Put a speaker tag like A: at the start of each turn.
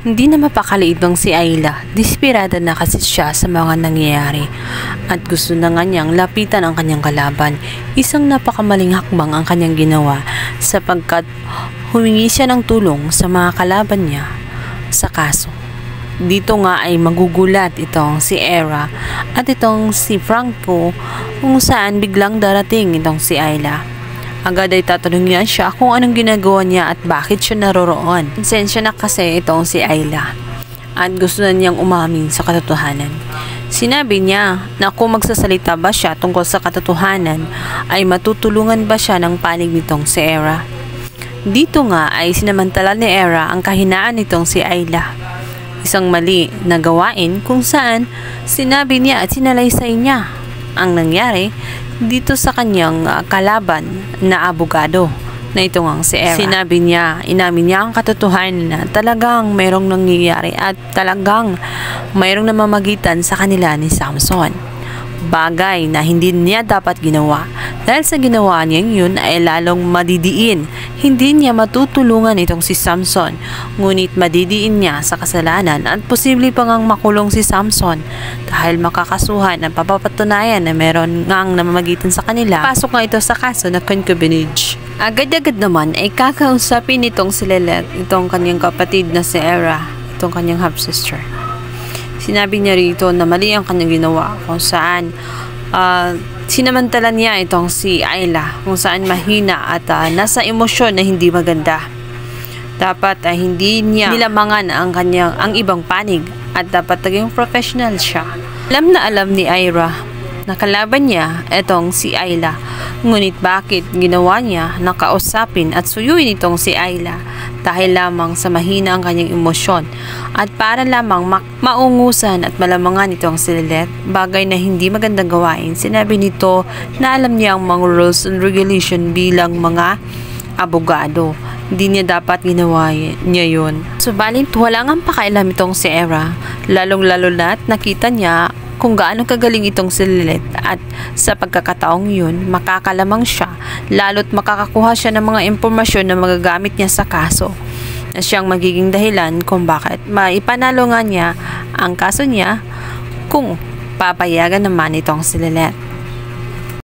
A: Hindi na mapakali itong si Ayla. Desperada na kasi siya sa mga nangyayari at gusto na nga niyang lapitan ang kanyang kalaban. Isang napakamaling hakbang ang kanyang ginawa sapagkat humingi siya ng tulong sa mga kalaban niya sa kaso. Dito nga ay magugulat itong si Era at itong si Franco kung saan biglang darating itong si Ayla. Agad ay tatanungin siya kung anong ginagawa niya at bakit siya naroroon. Konsensya na kasi itong si Ayla at gusto na niyang umamin sa katotohanan. Sinabi niya na kung magsasalita ba siya tungkol sa katotohanan ay matutulungan ba siya ng panig nitong si Era. Dito nga ay sinamantala ni Era ang kahinaan nitong si Ayla. Isang mali na gawain kung saan sinabi niya at sinalaysay niya ang nangyari dito sa kanyang kalaban na abogado na ito ngang si Era. Sinabi niya, inamin niya ang katotohanan na talagang mayroong nangyayari at talagang mayroong namamagitan sa kanila ni Samson. Bagay na hindi niya dapat ginawa. Dahil sa ginawa niya yun ay lalong madidiin. Hindi niya matutulungan itong si Samson. Ngunit madidiin niya sa kasalanan at posible pa ngang makulong si Samson dahil makakasuhan at papapatunayan na meron ngang namamagitan sa kanila. Pasok nga ito sa kaso na concubinage. Agad-agad naman ay kakausapin nitong si Lilith, itong kanyang kapatid na si Era, itong kanyang half-sister. Sinabi niya rito na mali ang kanyang ginawa kung saan sinamantala niya itong si Ayla kung saan mahina at nasa emosyon na hindi maganda. Dapat ay hindi niya nilamangan ang ibang panig at dapat naging professional siya. Alam na alam ni Ira na kalaban niya itong si Ayla. Ngunit bakit ginawa niya na kausapin at suyuin itong si Ayla dahil lamang sa mahina ang kanyang emosyon at para lamang maungusan at malamangan itong si Lilith, bagay na hindi magandang gawain. Sinabi nito na alam niya ang mga rules and regulation bilang mga abogado. Hindi niya dapat ginawa niya yun. Subalit wala ngang pakailam itong si Era, lalong-lalo na at nakita niya kung gaano kagaling itong si Lilith at sa pagkakataong yun, makakalamang siya lalo't makakakuha siya ng mga impormasyon na magagamit niya sa kaso na siyang magiging dahilan kung bakit maipanalo nga niya ang kaso niya kung papayagan naman itong si Lilith.